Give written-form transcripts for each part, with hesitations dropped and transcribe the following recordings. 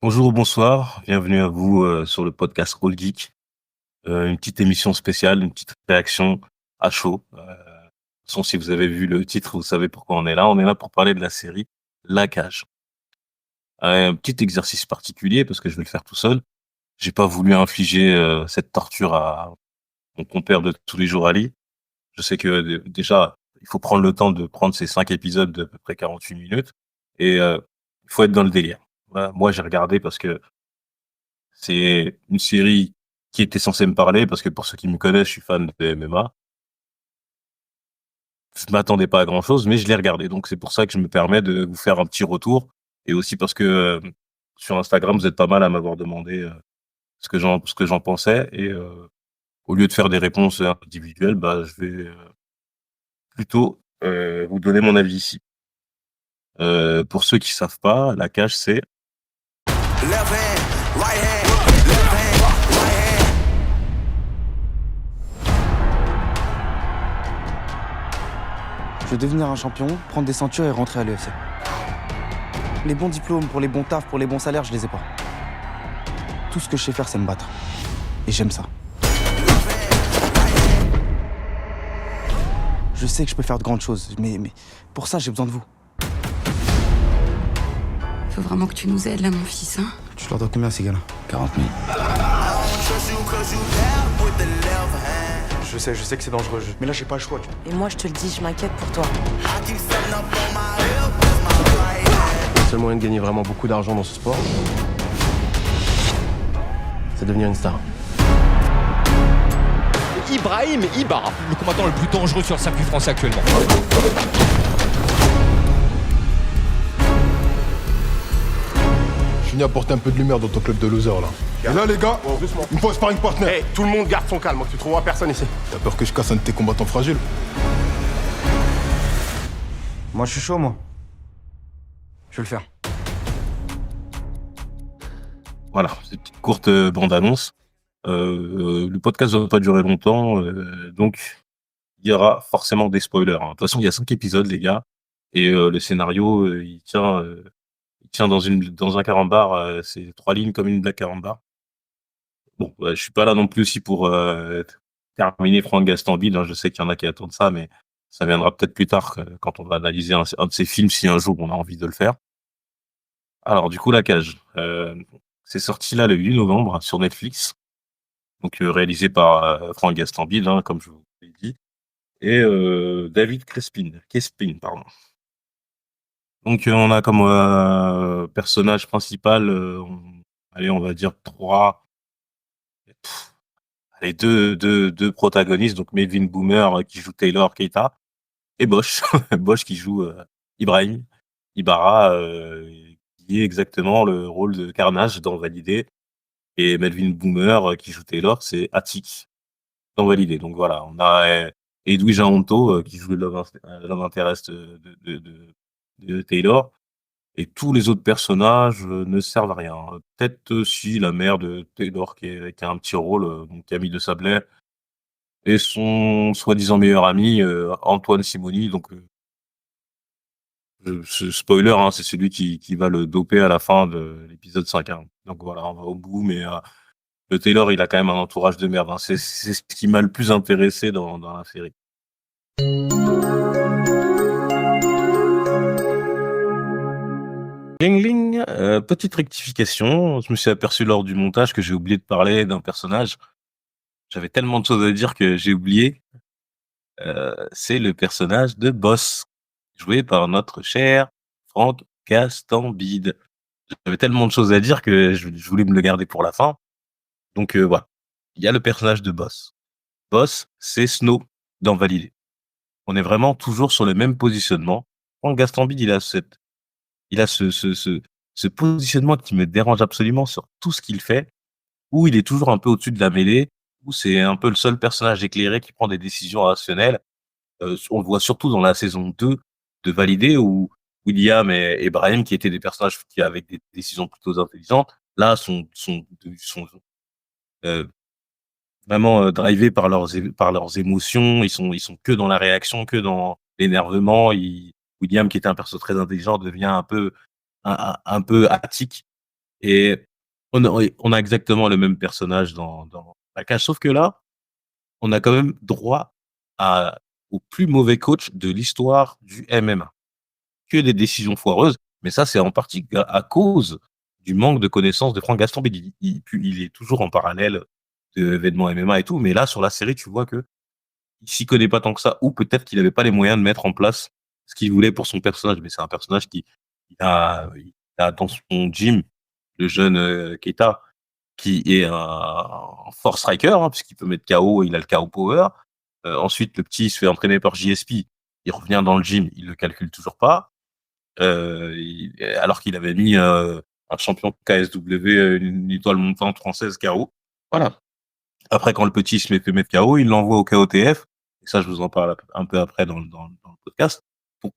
Bonjour ou bonsoir, bienvenue à vous sur le podcast All Geek, une petite émission spéciale, une petite réaction à chaud. De toute façon, si vous avez vu le titre, vous savez pourquoi on est là. On est là pour parler de la série La Cage. Un petit exercice particulier parce que je vais le faire tout seul. J'ai pas voulu infliger cette torture à mon compère de tous les jours Ali. Je sais que déjà, il faut prendre le temps de prendre ces 5 épisodes de à peu près 48 minutes et il faut être dans le délire. Voilà, moi j'ai regardé parce que c'est une série qui était censée me parler parce que pour ceux qui me connaissent, je suis fan de MMA. Je m'attendais pas à grand chose, mais je l'ai regardé. Donc c'est pour ça que je me permets de vous faire un petit retour et aussi parce que, sur Instagram, vous êtes pas mal à m'avoir demandé, ce que j'en pensais et au lieu de faire des réponses individuelles, bah, je vais, plutôt, vous donner mon avis ici. Pour ceux qui savent pas, La Cage, c'est Left hand, right hand, left hand, right hand. Je veux devenir un champion, prendre des ceintures et rentrer à l'UFC. Les bons diplômes, pour les bons tafs, pour les bons salaires, je les ai pas. Tout ce que je sais faire, c'est me battre. Et j'aime ça. Je sais que je peux faire de grandes choses, mais pour ça, j'ai besoin de vous. Faut vraiment que tu nous aides là, mon fils, hein. Tu leur dois combien, ces gars-là 40 000. Trust you 'cause you dab with the left hand. Je sais que c'est dangereux, mais là, j'ai pas le choix. Et moi, je te le dis, je m'inquiète pour toi. I keep setting up on my hip, that's my right hand. Le seul moyen de gagner vraiment beaucoup d'argent dans ce sport, c'est devenir une star. Ibrahim Ibarra, le combattant le plus dangereux sur le circuit français actuellement. Je suis venu apporter un peu de lumière dans ton club de losers là. Et là les gars, il me faut un sparring partner. Hey, tout le monde garde son calme, tu trouveras personne ici. T'as peur que je casse un de tes combattants fragiles? Moi, je suis chaud, moi. Je vais le faire. voilà, cette petite courte, bande-annonce. Le podcast va pas durer longtemps, donc il y aura forcément des spoilers, hein. De toute façon, il y a 5 épisodes, les gars, et le scénario, il tient dans un carambar, c'est 3 lignes comme une blague carambar. Bon, je suis pas là non plus aussi pour, terminer Franck Gastambide, hein. Je sais qu'il y en a qui attendent ça, mais ça viendra peut-être plus tard, quand on va analyser un de ses films, si un jour on a envie de le faire. Alors du coup, La Cage, c'est sorti là le 8 novembre sur Netflix, donc réalisé par, Franck Gastambide, hein, comme je vous l'ai dit et David Crespin, pardon. Donc on a comme, personnage principal, on va dire 3, allez 2 protagonistes, donc Melvin Boomer, qui joue Taylor Keita et Bosch, Bosch qui joue, Ibrahim Ibarra, qui est exactement le rôle de Carnage dans Validé et Melvin Boomer, qui joue Taylor, c'est Attic dans Validé. Donc voilà, on a, Edwige Honto, qui joue le love interest, de Taylor et tous les autres personnages, ne servent à rien. Peut-être, si la mère de Taylor qui a un petit rôle, donc Camille de Sablé et son soi-disant meilleur ami, Antoine Simoni, donc ce spoiler, hein, c'est celui qui va le doper à la fin de l'épisode 5, hein. Donc voilà, on va au bout, mais le Taylor, il a quand même un entourage de merde, hein. C'est ce qui m'a le plus intéressé dans la série. Ling ling, petite rectification, je me suis aperçu lors du montage que j'ai oublié de parler d'un personnage. J'avais tellement de choses à dire que j'ai oublié. C'est le personnage de Boss, joué par notre cher Franck Gastambide. J'avais tellement de choses à dire que je voulais me le garder pour la fin. Donc voilà. Il y a le personnage de Boss. Boss, c'est Snow dans Validé. On est vraiment toujours sur le même positionnement. Franck Gastambide, il a ce positionnement qui me dérange absolument sur tout ce qu'il fait, où il est toujours un peu au-dessus de la mêlée, où c'est un peu le seul personnage éclairé qui prend des décisions rationnelles. On le voit surtout dans la saison 2 de Validé où William et Brahim, qui étaient des personnages qui avec des décisions plutôt intelligentes, là sont, heu, vraiment, drivés par leurs émotions. Ils sont que dans la réaction, que dans l'énervement. William, qui était un perso très intelligent, devient un peu attique Et on a exactement le même personnage dans La Cage, sauf que là, on a quand même droit à au plus mauvais coach de l'histoire du MMA. Que des décisions foireuses, mais ça, c'est en partie à cause du manque de connaissances de Franck Gastambide. Il est toujours en parallèle d'événements MMA et tout, mais là, sur la série, tu vois que il s'y connaît pas tant que ça, ou peut-être qu'il avait pas les moyens de mettre en place ce qu'il voulait pour son personnage. Mais c'est un personnage qui il a dans son gym le jeune Keita, qui est un force striker, hein, puisqu'il peut mettre KO, il a le KO power. Ensuite, le petit il se fait entraîner par JSP, il revient dans le gym, il le calcule toujours pas. Alors qu'il avait mis un champion KSW, une étoile montante française KO. Voilà. Après, quand le petit se fait mettre KO, il l'envoie au KOTF. Et ça, je vous en parle un peu après dans le podcast. Pour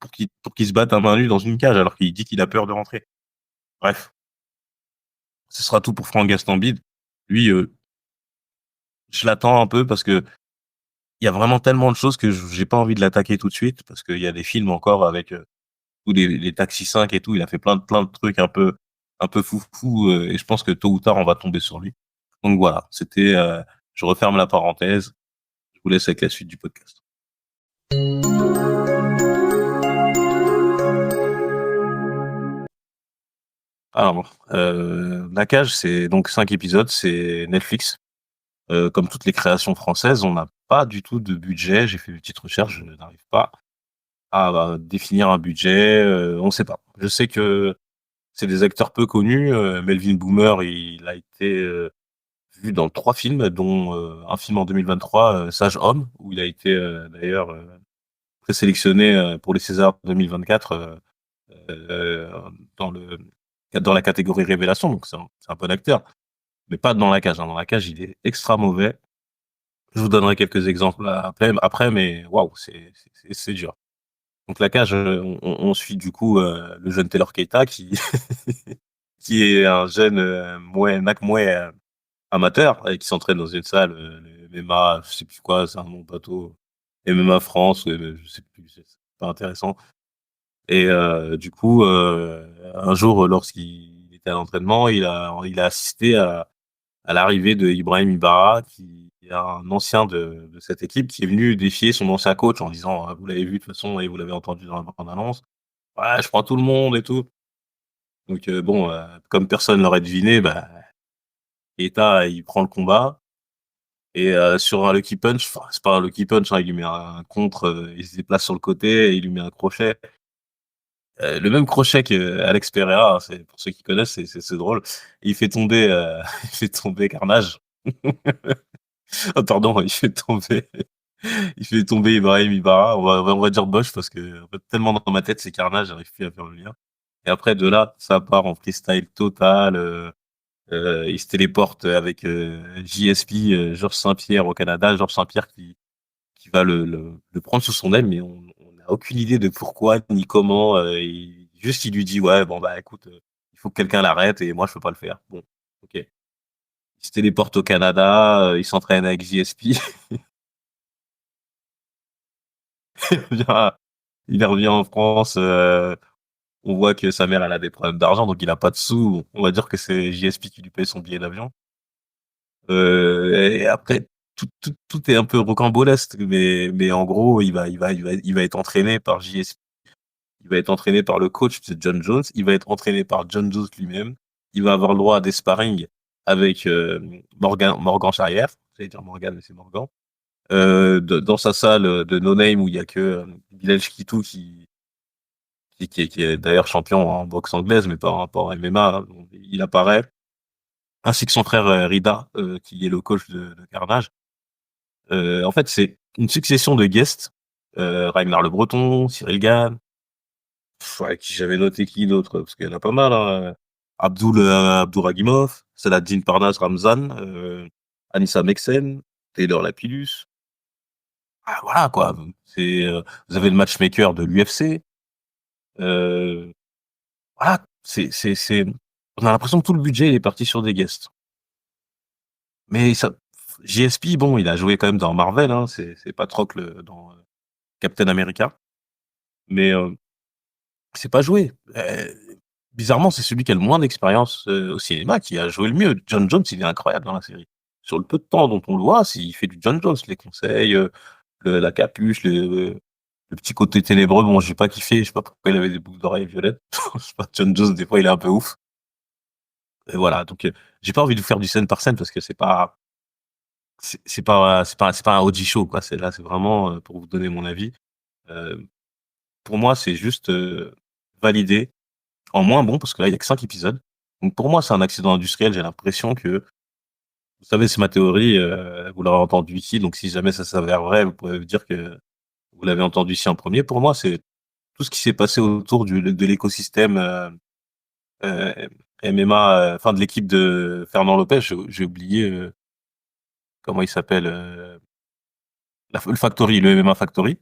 qu'il se batte à main nue dans une cage, alors qu'il dit qu'il a peur de rentrer. Bref. Ce sera tout pour Franck Gastambide. Lui, je l'attends un peu parce que il y a vraiment tellement de choses que j'ai pas envie de l'attaquer tout de suite, parce qu'il y a des films encore avec tous les Taxi 5 et tout. Il a fait plein de trucs un peu foufou, et je pense que tôt ou tard, on va tomber sur lui. Donc voilà, c'était, je referme la parenthèse. Je vous laisse avec la suite du podcast. Alors, La Cage, c'est donc 5 épisodes, c'est Netflix. Comme toutes les créations françaises, on n'a pas du tout de budget. J'ai fait une petite recherche, je n'arrive pas à définir un budget. On ne sait pas. Je sais que c'est des acteurs peu connus. Melvin Boomer, il a été vu dans 3 films, dont un film en 2023, Sage Homme, où il a été d'ailleurs présélectionné pour les Césars 2024 euh, dans le dans la catégorie révélation. Donc c'est un bon acteur, mais pas dans La Cage. Hein. Dans La Cage, il est extra mauvais. Je vous donnerai quelques exemples après, mais waouh, c'est dur. Donc La Cage, on suit du coup le jeune Taylor Keita qui qui est un jeune Nak Mouais amateur et qui s'entraîne dans une salle, le MMA, je sais plus quoi, c'est un nom bateau, MMA France, je sais plus, c'est pas intéressant. Et du coup, un jour, lorsqu'il était à l'entraînement, il a assisté à l'arrivée de Ibrahim Ibarra, qui est un ancien de cette équipe, qui est venu défier son ancien coach en disant: «Vous l'avez vu de toute façon et vous l'avez entendu dans la bande-annonce. Ouais, je prends tout le monde et tout». Donc bon, comme personne l'aurait deviné, bah, Keita, il prend le combat et sur un lucky punch, enfin, c'est pas un lucky punch, hein, il lui met un contre, il se déplace sur le côté et il lui met un crochet. Le même crochet qu'Alex Pereira, hein, c'est pour ceux qui connaissent, c'est drôle. Il fait tomber, il fait tomber Carnage. Oh pardon, il fait tomber Ibrahim Ibarra. On va dire Bosch parce que en fait, tellement dans ma tête c'est Carnage, j'arrive plus à faire le lien. Et après de là, ça part en freestyle total. Il se téléporte avec JSP, Georges Saint-Pierre au Canada. Georges Saint-Pierre qui va le prendre sous son aile, mais on n'a aucune idée de pourquoi ni comment. Juste, il lui dit: ouais, bon bah écoute, il faut que quelqu'un l'arrête et moi je peux pas le faire. Bon, ok. Il se téléporte au Canada, il s'entraîne avec JSP. Il revient, il revient en France. On voit que sa mère elle a des problèmes d'argent, donc il a pas de sous. On va dire que c'est JSP qui lui paye son billet d'avion. Et après, tout est un peu rocambolesque, mais en gros, il va être entraîné par JSP. Il va être entraîné par le coach, c'est John Jones. Il va être entraîné par John Jones lui-même. Il va avoir le droit à des sparring avec Morgan Charrière. J'allais dire Morgan, mais c'est Morgan. Dans sa salle de No Name où il y a que Bilal Chikitou qui est d'ailleurs champion en boxe anglaise, mais pas en MMA. Hein. Il apparaît, ainsi que son frère Rida, qui est le coach de Carnage. En fait, c'est une succession de guests. Ragnar Le Breton, Cyril Gann, ouais, qui j'avais noté qui d'autre, parce qu'il y en a pas mal, hein. Abdouragimov, Saladin Parnas Ramzan, Anissa Meksen, Taylor Lapillus. Ah, voilà quoi. Vous avez le matchmaker de l'UFC. Voilà, on a l'impression que tout le budget il est parti sur des guests. Mais ça, JSP, bon, il a joué quand même dans Marvel, hein, c'est Patrocle dans Captain America, mais c'est pas joué. bizarrement, c'est celui qui a le moins d'expérience, au cinéma qui a joué le mieux. John Jones, il est incroyable dans la série. Sur le peu de temps dont on le voit, il fait du John Jones, les conseils, la capuche, le petit côté ténébreux. Bon, j'ai pas kiffé, je sais pas pourquoi il avait des boucles d'oreilles violettes. Je sais pas, John Jones, des fois, il est un peu ouf. Et voilà, donc j'ai pas envie de vous faire du scène par scène parce que c'est pas un OG show, quoi. C'est vraiment, pour vous donner mon avis. Heu, pour moi, c'est juste, validé en moins bon parce que là, il y a que 5 épisodes. Donc pour moi, c'est un accident industriel. J'ai l'impression que vous savez, c'est ma théorie, vous l'aurez entendu ici, donc si jamais ça s'avère vrai, vous pouvez me dire que vous l'avez entendu ici en premier. Pour moi, c'est tout ce qui s'est passé autour de l'écosystème, heu, MMA, enfin de l'équipe de Fernand Lopez. J'ai oublié, comment il s'appelle, le Factory, le MMA Factory.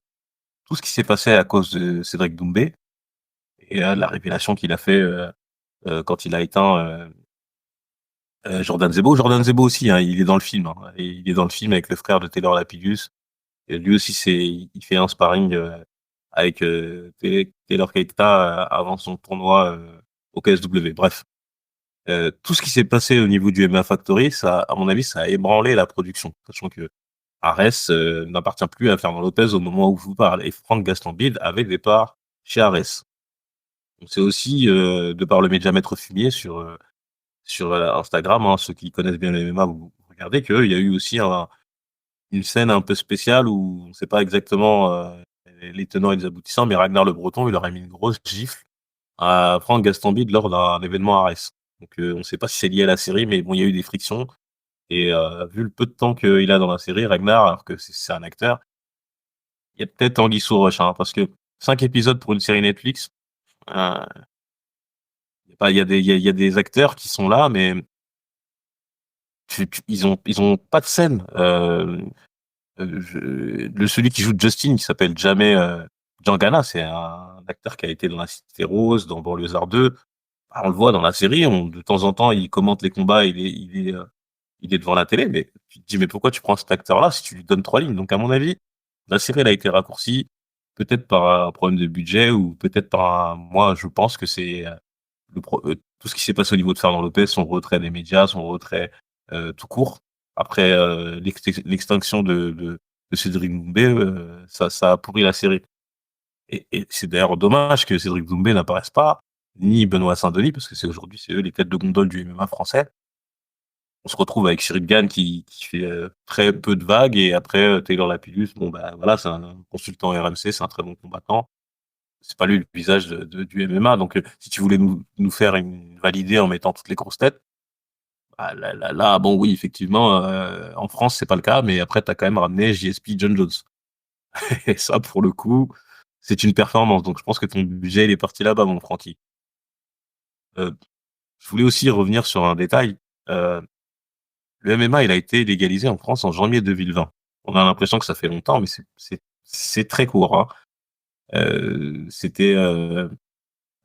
Tout ce qui s'est passé à cause de Cédric Doumbé et la révélation qu'il a fait, quand il a éteint, Jordan Zebo. Jordan Zebo aussi, hein, il est dans le film, hein, et il est dans le film avec le frère de Taylor Lapillus. Et lui aussi, il fait un sparring, avec, Taylor Keita, avant son tournoi, au KSW. Bref, tout ce qui s'est passé au niveau du MMA Factory, ça, à mon avis, ça a ébranlé la production. Sachant que Ares, n'appartient plus à Fernand Lopez au moment où je vous parle. Et Franck Gastambide avait des parts chez Ares. Donc c'est aussi, de par le média Maître Fumier sur Instagram, hein, ceux qui connaissent bien le MMA, vous regardez qu'il y a eu aussi une scène un peu spéciale où on ne sait pas exactement, les tenants et les aboutissants, mais Ragnar Le Breton, il aurait mis une grosse gifle à Franck Gastambide lors d'un événement à Arès. Donc, on ne sait pas si c'est lié à la série, mais bon, il y a eu des frictions et vu le peu de temps qu'il a dans la série, Ragnar, alors que c'est un acteur, il y a peut-être anguille sous roche, hein, parce que 5 épisodes pour une série Netflix, heu, il y a des acteurs qui sont là, mais ils ont pas de scène. Celui qui joue Justin, qui s'appelle Jamé, Djangana, c'est un acteur qui a été dans La Cité Rose, dans Banlieusards 2. Bah, on le voit dans la série, de temps en temps, il commente les combats, il est devant la télé, mais tu te dis: «Mais pourquoi tu prends cet acteur-là si tu lui donnes 3 lignes?» Donc à mon avis, la série, elle a été raccourcie, peut-être par un problème de budget ou peut-être par un moi, je pense que c'est, tout ce qui s'est passé au niveau de Fernand Lopez, son retrait des médias, son retrait, tout court. Après, l'extinction de Cédric Doumbé, ça a pourri la série et c'est d'ailleurs dommage que Cédric Doumbé n'apparaisse pas, ni Benoît Saint-Denis, parce que c'est eux les têtes de gondole du MMA français. On se retrouve avec Cyril Gane qui fait, très peu de vagues et après, Taylor Lapillus, bon, bah, voilà, c'est un consultant RMC, c'est un très bon combattant. C'est pas lui le visage du MMA. Donc, si tu voulais nous faire une valider en mettant toutes les grosses têtes, bah, là, bon, oui, effectivement, en France, c'est pas le cas, mais après, tu as quand même ramené JSP, John Jones. Et ça, pour le coup, c'est une performance. Donc, je pense que ton budget, il est parti là-bas, mon Francky. Euh, je voulais aussi revenir sur un détail. Euh, le MMA, il a été légalisé en France en janvier 2020. On a l'impression que ça fait longtemps, mais c'est très court, hein. C'était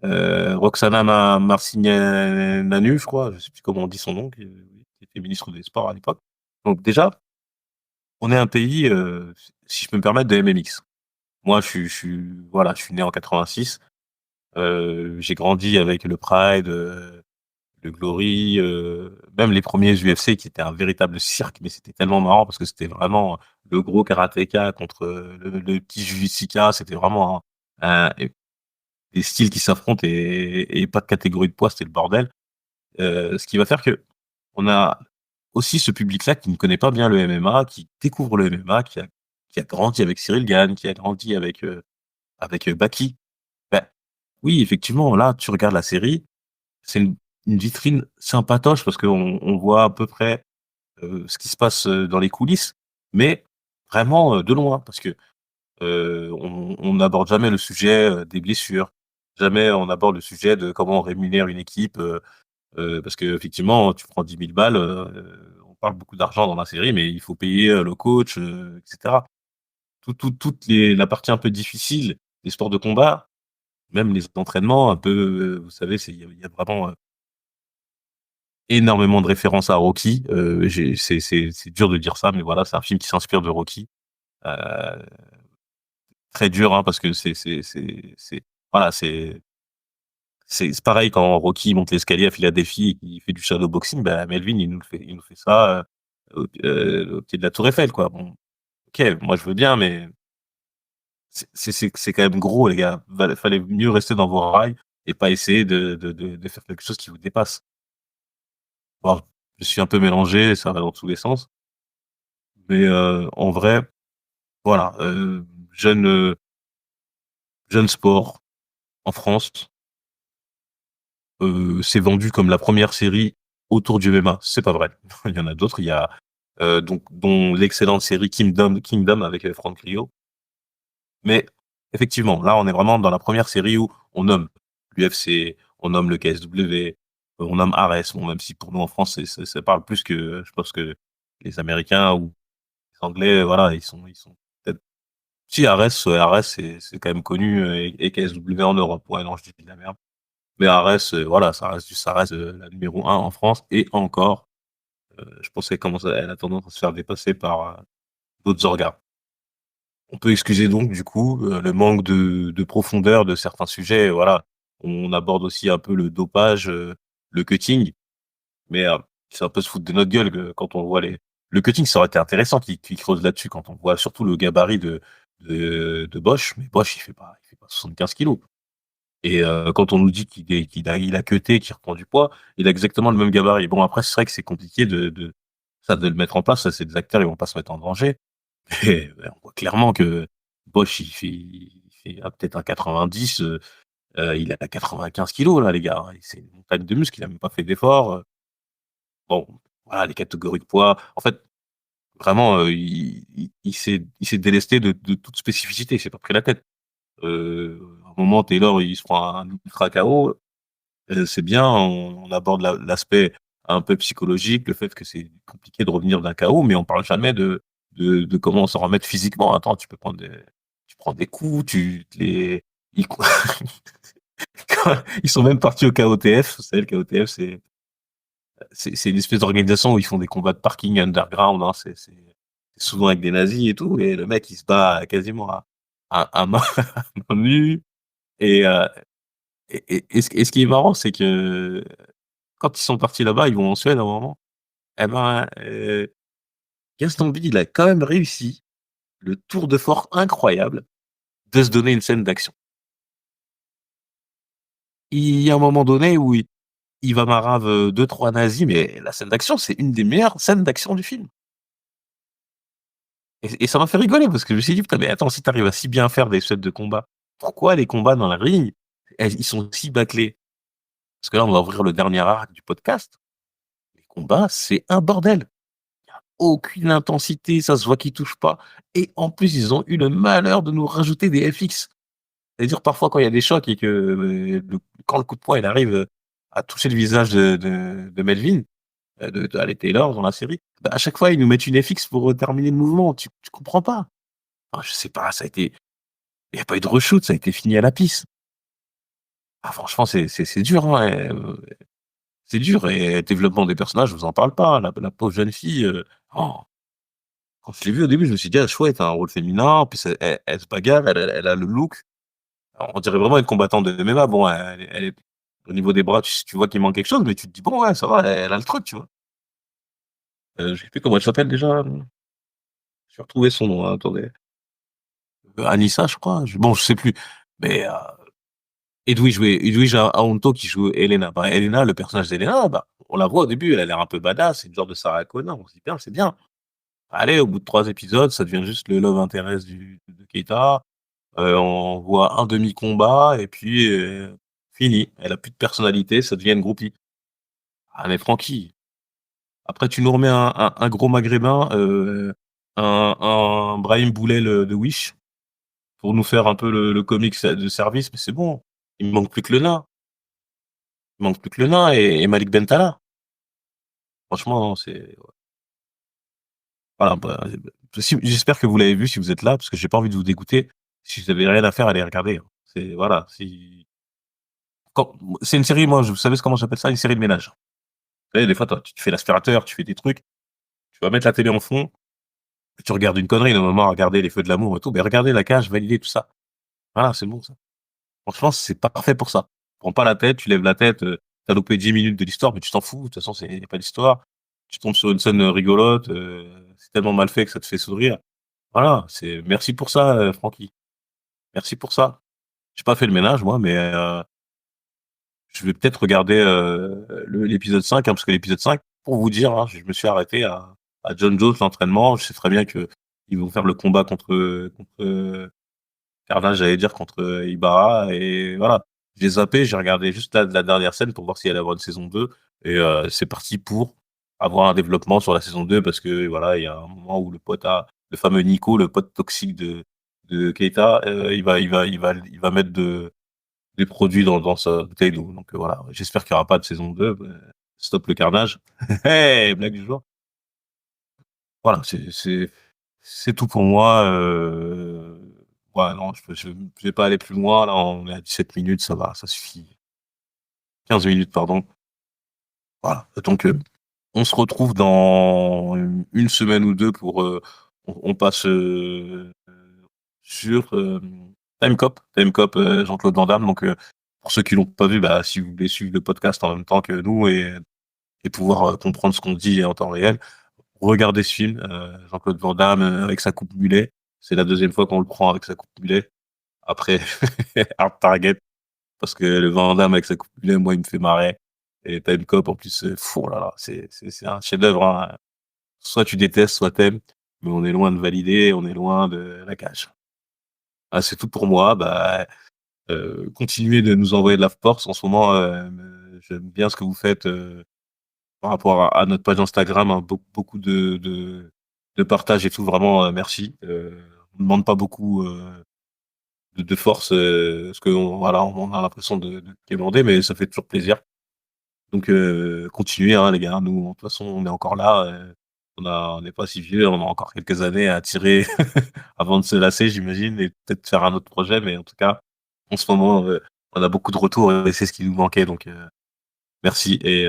Roxana Marcignanu, je crois, je sais plus comment on dit son nom, qui était ministre des Sports à l'époque. Donc déjà, on est un pays, si je peux me permettre, de MMX. Moi, voilà, je suis né en 86. J'ai grandi avec le Pride, le Glory, même les premiers UFC qui étaient un véritable cirque, mais c'était tellement marrant parce que c'était vraiment le gros karatéka contre le petit jujitsika. C'était vraiment des styles qui s'affrontent et pas de catégorie de poids, c'était le bordel. Ce qui va faire que on a aussi ce public-là qui ne connaît pas bien le MMA, qui découvre le MMA, qui a grandi avec Cyril Gane, qui a grandi avec Baki. Bah, oui, effectivement, là, tu regardes la série, c'est une vitrine sympatoche parce qu'on voit à peu près, ce qui se passe, dans les coulisses, mais vraiment, de loin parce que, on n'aborde jamais le sujet, des blessures. Jamais on aborde le sujet de comment on rémunère une équipe, parce qu'effectivement, tu prends 10 000 balles, on parle beaucoup d'argent dans la série, mais il faut payer, le coach, et cetera. Toute la partie un peu difficile des sports de combat, même les entraînements un peu, vous savez, il y a vraiment, énormément de références à Rocky. C'est dur de dire ça, mais voilà, c'est un film qui s'inspire de Rocky. Heu, très dur, hein, parce que voilà, C'est pareil quand Rocky monte l'escalier à Philadelphie et qu'il fait du shadowboxing, bah, Melvin, il nous fait ça, au pied de la Tour Eiffel, quoi. Bon, OK, moi je veux bien, mais c'est quand même gros, les gars. Fallait mieux rester dans vos rails et pas essayer de faire quelque chose qui vous dépasse. Bon, je suis un peu mélangé, ça va dans tous les sens, mais en vrai, voilà, jeune, jeune sport en France, c'est vendu comme la première série autour du MMA. C'est pas vrai. Il y en a d'autres. Il y a, donc dont l'excellente série Kingdom avec, Franck Rio. Mais effectivement, là, on est vraiment dans la première série où on nomme l'UFC, on nomme le KSW, on nomme Ares. Bon, même si pour nous en France, ça parle plus que je pense que les Américains ou les Anglais, voilà, ils sont peut-être si Ares, c'est quand même connu, et KSW en Europe. Ouais, non, je dis de la merde. Mais Ares, voilà, ça reste, la numéro 1 en France et encore, je pense elle a tendance à se faire dépasser par, d'autres orgas. On peut excuser donc du coup, le manque de profondeur de certains sujets, voilà. On aborde aussi un peu le dopage, le cutting, mais, c'est un peu se foutre de notre gueule que quand on voit le cutting, ça aurait été intéressant qu'ils creusent là-dessus quand on voit surtout le gabarit de Bosch, mais Bosch il fait pas 75 kilogrammes. Et quand on nous dit qu'il a cuté, qu'il reprend du poids, il a exactement le même gabarit. Bon après c'est vrai que c'est compliqué de le mettre en place, ça c'est des acteurs, ils vont pas se mettre en danger. Et on voit clairement que Bosch il fait peut-être un 90, il a 95 kilogrammes là les gars, hein. C'est une montagne de muscles, il a même pas fait d'effort, bon, voilà les catégories de poids. En fait, vraiment, il s'est délesté de toute spécificité, il s'est pas pris la tête. À un moment Taylor il se prend un ultra KO. C'est bien, on aborde l'aspect un peu psychologique, le fait que c'est compliqué de revenir d'un KO, mais on parle jamais de comment s'en remettre physiquement. Attends, tu prends des coups, ils, ils sont même partis au KOTF. Vous savez, le KOTF, c'est une espèce d'organisation où ils font des combats de parking underground, hein. C'est souvent avec des nazis et tout, et le mec, il se bat quasiment à main, à main nue. Et, et ce qui est marrant, c'est que quand ils sont partis là-bas, ils vont en Suède à un moment. Eh ben, Gaston Bide, il a quand même réussi le tour de force incroyable de se donner une scène d'action. Il y a un moment donné où il va marave 2-3 nazis, mais la scène d'action, c'est une des meilleures scènes d'action du film. Et ça m'a fait rigoler parce que je me suis dit: «Putain, mais attends, si tu arrives à si bien faire des scènes de combat, pourquoi les combats dans la ring, ils sont si bâclés?» Parce que là, on va ouvrir le dernier arc du podcast. Les combats, c'est un bordel. Aucune intensité, ça se voit qu'ils touchent pas. Et en plus, ils ont eu le malheur de nous rajouter des FX. C'est-à-dire parfois quand il y a des chocs et que quand le coup de poing il arrive à toucher le visage de Melvin, de Haley Taylor dans la série, bah, à chaque fois ils nous mettent une FX pour terminer le mouvement. Tu comprends pas. Enfin, je sais pas, il y a pas eu de reshoot, ça a été fini à la pisse. Ah, franchement, c'est dur, hein, c'est dur. Et développement des personnages, je vous en parle pas. La pauvre jeune fille, oh, quand je l'ai vue au début, je me suis dit: «Ah chouette, un rôle féminin». En plus, elle se bagarre, elle a le look. Alors, on dirait vraiment une combattante de MMA. Bon, elle est au niveau des bras, tu vois qu'il manque quelque chose, mais tu te dis: «Bon, ouais, ça va, elle a le truc», tu vois? Je sais plus comment elle s'appelle déjà, je vais retrouver son nom, hein, attendez. Anissa, je crois? Bon, je sais plus, mais Edwige Aonto qui joue Elena. Bah, Elena, le personnage d'Elena, bah, on la voit au début, elle a l'air un peu badass, c'est une genre de Sarah Connor, on se dit: «Bien, c'est bien». Allez, au bout de 3 épisodes, ça devient juste le love interest de Keita. On voit un demi-combat et puis, fini. Elle a plus de personnalité, ça devient une groupie. Ah mais tranquille. Après tu nous remets un gros maghrébin, un Brahim Boulel, de Wish, pour nous faire un peu le comics de service, mais c'est bon. Il me manque plus que le nain. Il manque plus que le nain et Malik Bentala. Franchement, c'est voilà, bah, si j'espère que vous l'avez vu si vous êtes là, parce que j'ai pas envie de vous dégoûter. Si vous avez rien à faire, allez regarder, hein. C'est voilà, si quand c'est une série, moi, vous savez comment j'appelle ça? Une série de ménage. Vous savez, des fois, tu fais l'aspirateur, tu fais des trucs, tu vas mettre la télé en fond, tu regardes une connerie, normalement, regarder les feux de l'amour et tout, mais regardez La Cage, Validé, tout ça. Voilà, c'est bon ça. Franchement, c'est parfait pour ça. prends pas la tête, tu lèves la tête, tu loupé 10 minutes de l'histoire, mais tu t'en fous, de toute façon, c'est y a pas d'histoire. Tu tombes sur une scène, rigolote, c'est tellement mal fait que ça te fait sourire. Voilà, c'est merci pour ça, Francky. Merci pour ça. J'ai pas fait le ménage moi, mais je vais peut-être regarder, l'épisode 5, hein, parce que l'épisode 5, pour vous dire, hein, je me suis arrêté à Jon Jones, l'entraînement. Je sais très bien qu'ils vont faire le combat contre Carnage, j'allais dire, contre Ibarra, et voilà. J'ai zappé, j'ai regardé juste la dernière scène pour voir s'il allait y avoir une saison 2, et c'est parti pour avoir un développement sur la saison 2, parce que voilà, il y a un moment où le fameux Nico, le pote toxique de Keita, il va mettre des produits dans sa bouteille d'eau. Donc voilà, j'espère qu'il y aura pas de saison 2. Stop le carnage. Hey, blague du jour. Voilà, c'est tout pour moi. Ouais, non, je vais pas aller plus loin. Là, on est à 17 minutes, ça va, ça suffit. 15 minutes, pardon. Voilà. Donc, on se retrouve dans une semaine ou deux pour, on passe sur Time Cop, Jean-Claude Van Damme. Donc, pour ceux qui l'ont pas vu, bah, si vous voulez suivre le podcast en même temps que nous et pouvoir comprendre ce qu'on dit en temps réel, regardez ce film, Jean-Claude Van Damme avec sa coupe mulet. C'est la deuxième fois qu'on le prend avec sa coupe mulet. Après Hard Target, parce que le Van Damme avec sa coupe mulet, moi, il me fait marrer. Et Time Cop, en plus, oh là là, c'est un chef-d'œuvre, hein. Soit tu détestes, soit t'aimes, mais on est loin de valider, on est loin de la cage. Ah, c'est tout pour moi. Bah, continuez de nous envoyer de la force. En ce moment, j'aime bien ce que vous faites, par rapport à notre page Instagram, hein, beaucoup de partage et tout. Vraiment, merci. On ne demande pas beaucoup de force, parce que voilà, on a l'impression de quémander, mais ça fait toujours plaisir. Donc, continuez, hein, les gars. Nous, de toute façon, on est encore là. On n'est pas si vieux. On a encore quelques années à tirer avant de se lasser, j'imagine, et peut-être faire un autre projet. Mais en tout cas, en ce moment, on a beaucoup de retours et c'est ce qui nous manquait. Donc, merci. Et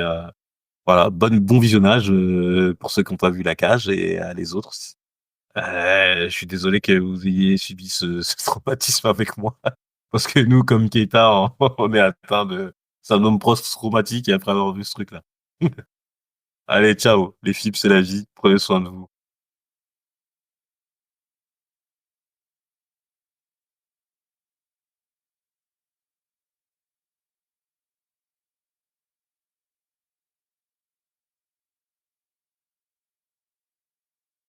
voilà, bon visionnage pour ceux qui n'ont pas vu la cage, et les autres. Je suis désolé que vous ayez subi ce traumatisme avec moi. Parce que nous, comme Keita, on est atteint de syndrome post-traumatique et après avoir vu ce truc-là. Allez, ciao. Les filles, c'est la vie. Prenez soin de vous.